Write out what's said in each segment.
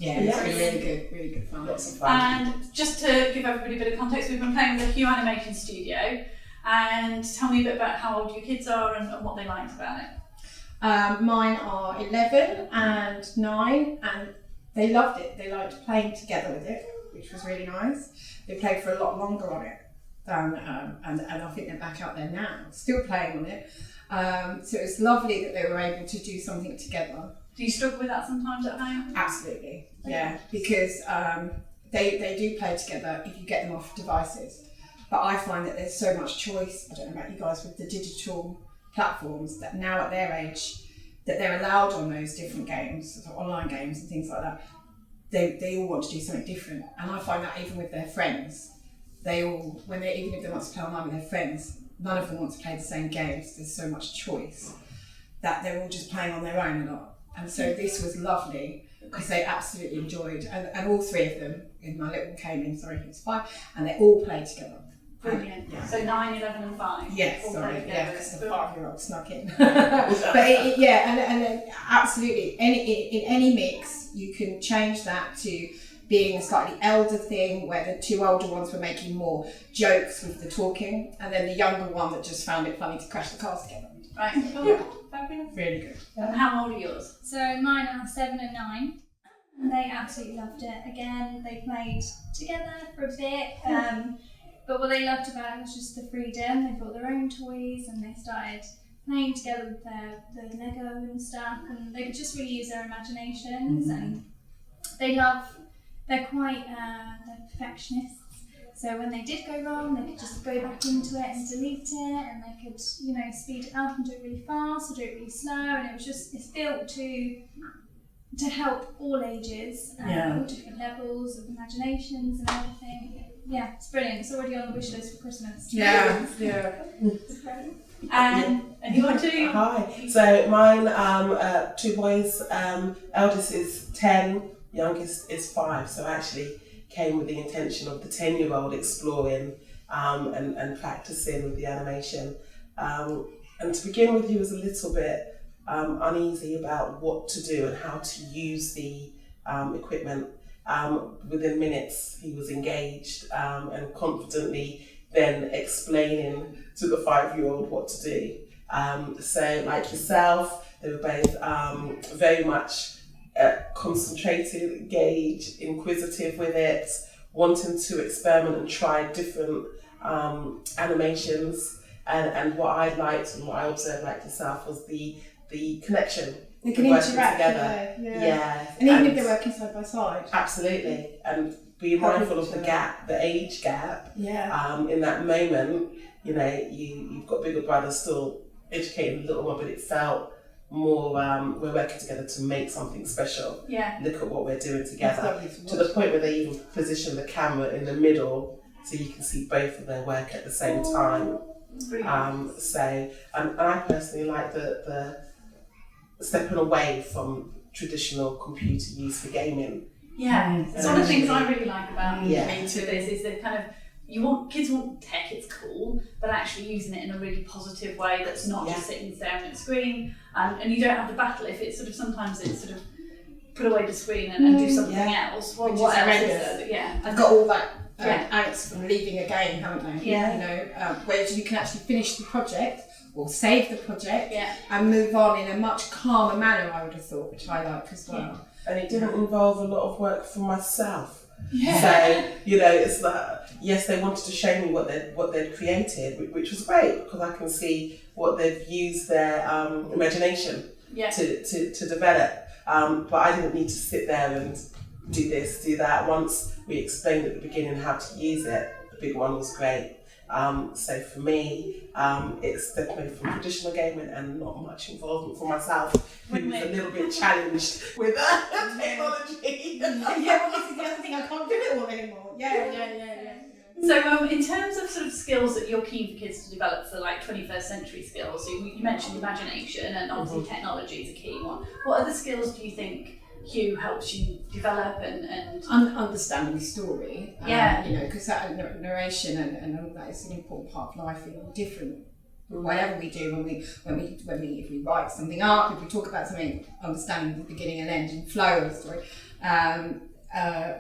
Yeah, it's been really good fun. Lots of fun. And just to give everybody a bit of context, we've been playing with the HUE Animation Studio. And tell me a bit about how old your kids are and what they liked about it. Mine are 11 and 9, and they loved it. They liked playing together with it, which was really nice. They played for a lot longer on it than, and I think they're back out there now, still playing on it. So it's lovely that they were able to do something together. Do you struggle with that sometimes at home? Absolutely, yeah, because they do play together if you get them off devices. But I find that there's so much choice, I don't know about you guys, with the digital platforms, that now at their age, that they're allowed on those different games, sort of online games and things like that. They all want to do something different. And I find that even with their friends, even if they want to play online with their friends, none of them want to play the same games. There's so much choice that they're all just playing on their own a lot. And so this was lovely because they absolutely enjoyed, and all three of them, and my little one came in, sorry, he was 5, and they all played together. Brilliant. Yeah. So 9, 11 and 5. Yes, all sorry, played yeah, together. because the 5-year-old snuck in. But and absolutely, in any mix, you can change that to being a slightly elder thing, where the 2 older ones were making more jokes with the talking, and then the younger one that just found it funny to crash the cars together. Right, cool. Yeah. Fabulous. Really good. And how old are yours? So mine are 7 and 9. They absolutely loved it. Again, they played together for a bit, but what they loved about it was just the freedom. They brought their own toys and they started playing together with the Lego and stuff, and they could just really use their imaginations. And they're quite they're perfectionists. So when they did go wrong, they could just go back into it and delete it, and they could, speed it up and do it really fast or do it really slow, and it's built to help all ages and all different levels of imaginations and everything. Yeah, it's brilliant. It's already on the wish list for Christmas. Yeah. And you want to? Hi. So mine, 2 boys. Eldest is 10, youngest is 5. So I actually came with the intention of the 10-year-old exploring and practicing with the animation. And to begin with, he was a little bit uneasy about what to do and how to use the equipment. Within minutes, he was engaged and confidently then explaining to the 5-year-old what to do. So like yourself, they were both very much concentrated, engaged, inquisitive with it, wanting to experiment and try different animations. And what I liked and what I observed like yourself was the connection. They can interact together. Yeah. And even if they're working side by side. Absolutely. And be mindful of the gap, the age gap. Yeah. In that moment, you've got bigger brothers still educating the little one, but it felt more we're working together to make something special. Yeah. Look at what we're doing together. To the point where they even position the camera in the middle so you can see both of their work at the same time. And I personally like the stepping away from traditional computer use for gaming. Yeah, it's one of the things I really like about me too. This is that kind of kids want tech, it's cool, but actually using it in a really positive way that's not just sitting staring at a screen, and you don't have to battle if it's sometimes it's sort of put away the screen and do something else. What else is there? Yeah, I've got all that angst from leaving a game, haven't they? Yeah. Whereas you can actually finish the project or save the project and move on in a much calmer manner, I would have thought, which I like as well. Yeah. And it didn't involve a lot of work for myself. Yeah. So, it's like, yes, they wanted to show me what they'd created, which was great because I can see what they've used their imagination to develop. But I didn't need to sit there and do this, do that. Once we explained at the beginning how to use it, the big one was great. So for me, it's definitely from traditional gaming and not much involvement for myself, who was a little bit challenged with technology. Well, this is the other thing, I can't do it all anymore. Yeah. So in terms of sort of skills that you're keen for kids to develop for like 21st century skills, so you mentioned imagination and obviously technology is a key one. What other skills do you think HUE helps you develop and understanding the story? Yeah. Because that narration and all that is an important part of life in different whatever we do, when we if we write something up, if we talk about something, understanding the beginning and end and flow of the story.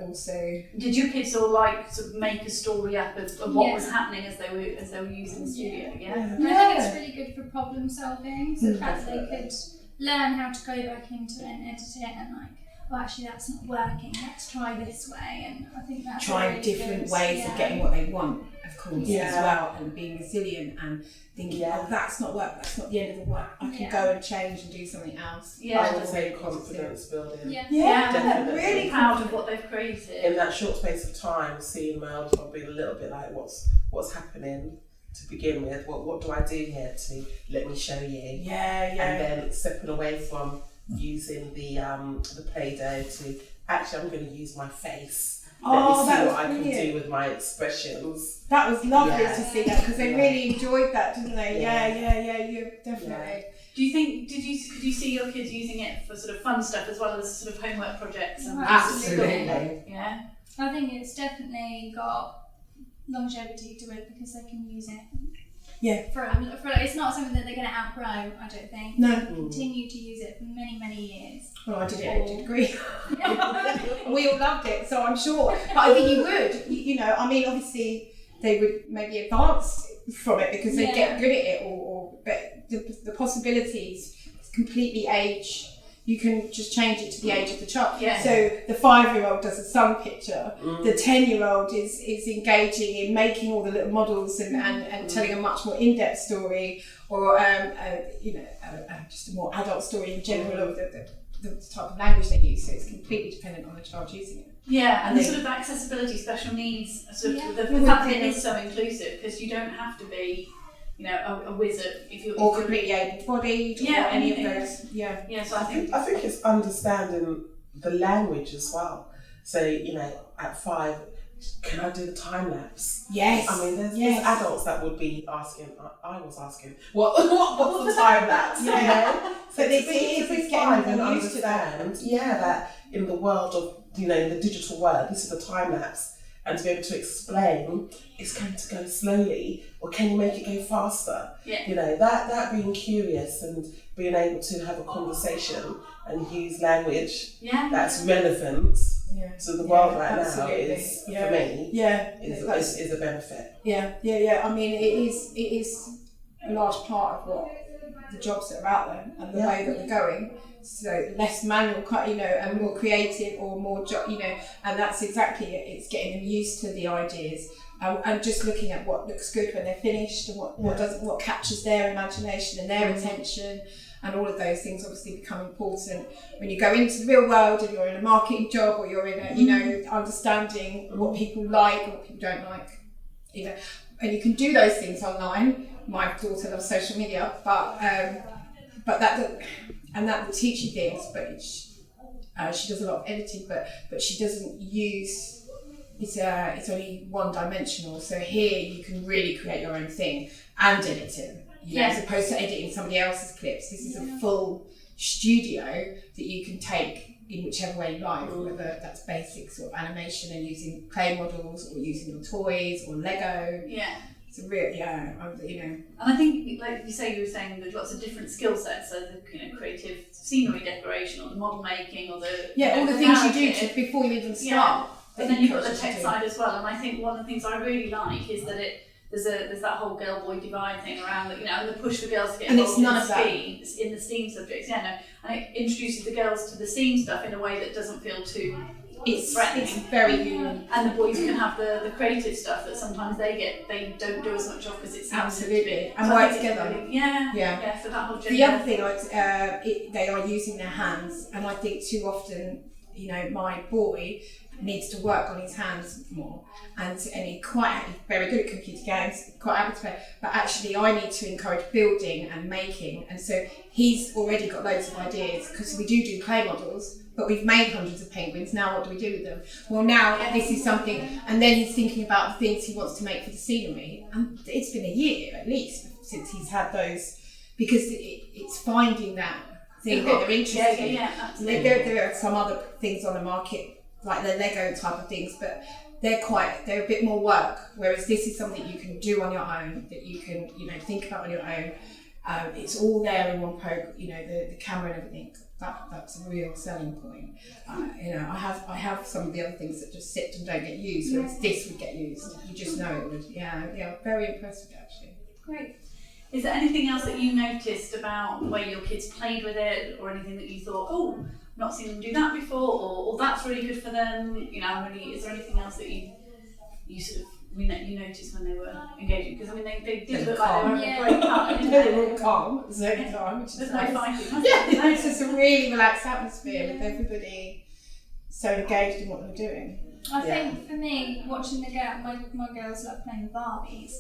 Also, did your kids all like sort of make a story up of what was happening as they were using the studio? I think it's really good for problem solving. So the fact that they could learn how to go back into it and edit it and like, well, actually that's not working, let's try this way. And I think that's trying really different good, ways of getting what they want, of course, Yeah. as well, and being resilient and thinking, oh, that's not work, that's not the end of the work, I can go and change and do something else. I would say confidence building. Definitely. Really proud of what they've created. In that short space of time, seeing my eldest one being a little bit like, what's happening to begin with? What do I do here to let me show you? And then stepping away from using the Play-Doh to actually I'm going to use my face. Let me see what I can do with my expressions. That was lovely to see that, because they really enjoyed that, didn't they? Yeah, definitely. Do you think, could you see your kids using it for sort of fun stuff as well as sort of homework projects? And Absolutely. Yeah. I think it's definitely got longevity to it because they can use it. Yeah. For it's not something that they're going to outgrow, I don't think. No. Continue to use it for many, many years. Well, I did it at a degree. We all loved it, so I'm sure. But I think you would. You know, I mean, obviously they would maybe advance from it because they get good at it, but the possibilities completely age. You can just change it to the age of the child. Yeah. So the 5-year-old does a sun picture. The 10-year-old is engaging in making all the little models and telling a much more in-depth story, or just a more adult story in general of the type of language they use. So it's completely dependent on the child using it. Yeah, and the sort of accessibility, special needs, sort of the fact that it is so inclusive, because you don't have to be, you know, a wizard if you're completely able-bodied, or any of those. Yeah. So I think it's understanding the language as well. So, you know, at 5, can I do the time lapse? Yes. I mean, there's adults that would be asking. I was asking, what's the time lapse? You know? So But to be 5 and used to that. understand, that in the world of, you know, in the digital world, this is the time lapse. And to be able to explain, it's going to go slowly, or can you make it go faster? Yeah. You know, that being curious and being able to have a conversation and use language that's relevant to the world right now is, for me, is a benefit. Yeah. I mean, it is a large part of what the jobs that are out there and the way that we're going. So less manual, you know, and more creative, or more, you know, and that's exactly it. It's getting them used to the ideas, and just looking at what looks good when they're finished, and what captures their imagination and their attention, and all of those things obviously become important when you go into the real world and you're in a marketing job, or you're in a, you know, understanding what people like and what people don't like, you know, and you can do those things online. My daughter loves social media, but that. And that will teach you things, but she does a lot of editing, but she doesn't use, it's only one-dimensional. So here you can really create your own thing and edit it, as opposed to editing somebody else's clips. This is a full studio that you can take in whichever way you like, whether that's basic sort of animation and using clay models, or using your toys or Lego. It's a real, you know. And I think, like you say, you were saying there's lots of different skill sets, so the, you know, creative scenery decoration, or the model making, or the all the things you do before you even start. But then you've got the tech side as well, and I think one of the things I really like is that there's that whole girl boy divide thing around, that, you know, and the push for girls to get involved in the STEAM subjects. And it introduces the girls to the STEAM stuff in a way that doesn't feel too threatening. It's very human. And the boys can have the creative stuff that sometimes they don't do as much of because it's absolutely, and work together. Really, so that whole the other thing, they are using their hands, and I think too often, you know, my boy needs to work on his hands more, and he's very good at computer games, quite able to play, but actually I need to encourage building and making, and so he's already got loads of ideas, because we do clay models, but we've made hundreds of penguins. Now what do we do with them? Well, now this is something, and then he's thinking about the things he wants to make for the scenery, and it's been a year at least since he's had those, because it's finding that thing that they're interested in. Absolutely. There are some other things on the market, like the Lego type of things, but they're a bit more work, whereas this is something you can do on your own, that you can, think about on your own. It's all there in one program, the camera and everything. That's a real selling point. I have some of the other things that just sit and don't get used, whereas this would get used. You just know it would. Yeah, very impressed with it, actually. Great. Is there anything else that you noticed about the way your kids played with it, or anything that you thought, oh, I've not seen them do that before, or that's really good for them? Is there anything else that you sort of you noticed when they were engaging? Because they did look like they were having a great time. They were all calm at the same time, which is There's nice. no fighting. Yeah, it's just a really relaxed atmosphere with everybody so engaged in what they're doing. I think for me, watching my girls love playing with Barbies,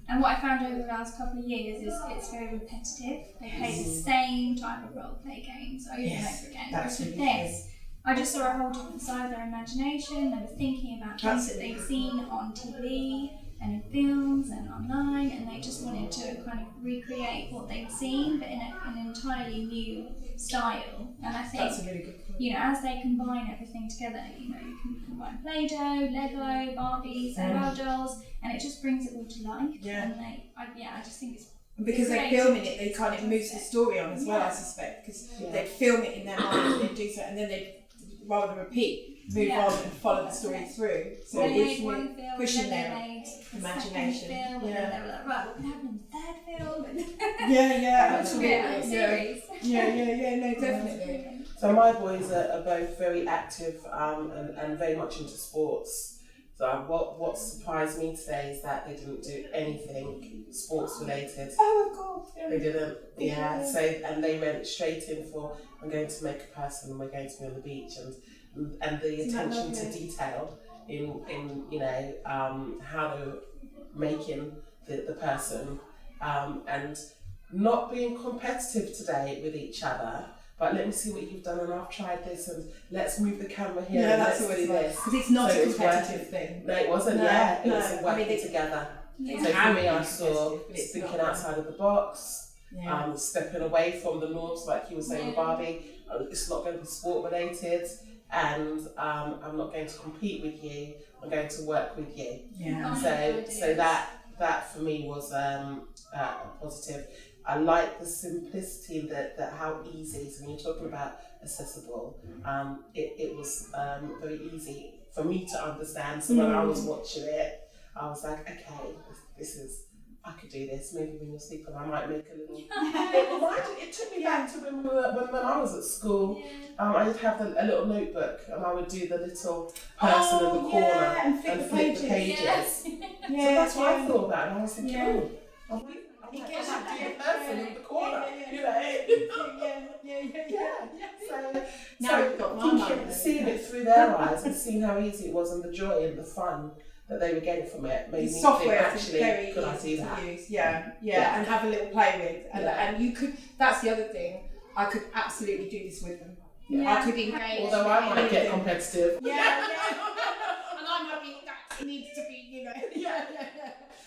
and what I found over the last couple of years is it's very repetitive. They play the same type of role play games over and over again. That's Whereas with really this, I just saw a whole different side of their imagination. They were thinking about things that they'd seen on TV and in films and online, and they just wanted to kind of recreate what they'd seen, but in an entirely new style. And I think That's a really good point. as they combine everything together, you can combine Play-Doh, Lego, Barbies, Barbie dolls, and it just brings it all to life. Yeah. And I just think it's because they're filming it, they kind of moves the story on as well, I suspect, because they'd film it in their mind and they'd do so, and then they'd rather repeat, move on and follow the story through. So they it's made one film, pushing and their then they made the imagination. second film, and then they were like, right, what can happen in the third film? And Yeah, it was a bit of a series. No, definitely. So my boys are both very active and very much into sports. So what surprised me today is that they didn't do anything sports related. Oh, of course. Yeah. They didn't. Yeah. So and they went straight in for, I'm going to make a person and we're going to be on the beach, and the attention to detail in how they're making the person, and not being competitive today with each other. But let me see what you've done, and I've tried this, and let's move the camera here. Yeah, and that's let's always do nice. this. Because it's not So a it was competitive working. thing. No, it wasn't. No, It no. was working They- together. Yeah. So for me, I Can saw be competitive, but it's thinking not. outside of the box, Yeah. stepping away from the norms, like you were saying, Barbie. It's not going to be sport related, and I'm not going to compete with you. I'm going to work with you. Yeah. So that for me was positive. I like the simplicity that how easy. So when you're talking about accessible, it was very easy for me to understand. So when I was watching it, I was like, okay, this is. I could do this. Maybe when you're sleeping, I might make a little. It took me back to when I was at school. I would have a little notebook, and I would do the little person in the corner and flip the pages. Yes. So that's what I thought about, and I was thinking, Yeah. I might do the person in the corner, So Now we've got one thinking, like seeing it through their eyes and seeing how easy it was, and the joy and the fun that they were getting from it made The me software think, is actually, very could I easy do to that? use. Yeah, and have a little play with, and you could. That's the other thing. I could absolutely do this with them. Yeah. I could engage. Although I might get competitive. Yeah. And I might be that needs to be,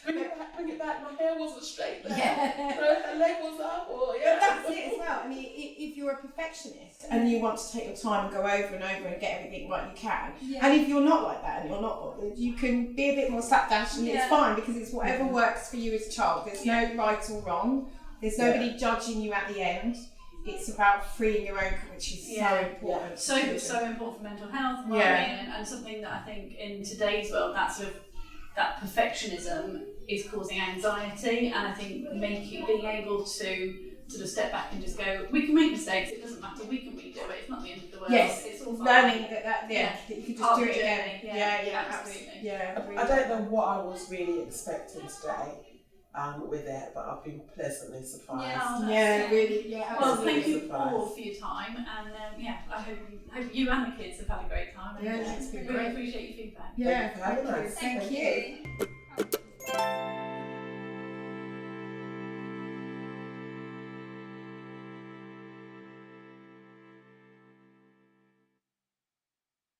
Bring it back, my hair wasn't straight there. Yeah. Her leg was up, or But that's it as well. I mean, if you're a perfectionist and you want to take your time and go over and over and get everything right, you can. Yeah. And if you're not like that and you're not bothered, you can be a bit more slapdash, and it's fine, because it's whatever works for you as a child. There's no right or wrong. There's nobody judging you at the end. It's about freeing your own, which is so important. So important for mental health, and something that I think in today's world, that perfectionism is causing anxiety, and I think being able to sort of step back and just go, we can make mistakes, it doesn't matter, we can redo it, it's not the end of the world. Yes, it's all fine. learning that you can just do it again. Yeah, absolutely. Yeah, I don't know what I was really expecting today with it, but I've been pleasantly surprised. Well, thank you Surprised. all for your time, and I hope you and the kids have had a great time. And, Yeah, it's been really great. appreciate your feedback. Yeah, Thank you for having us. Thank you.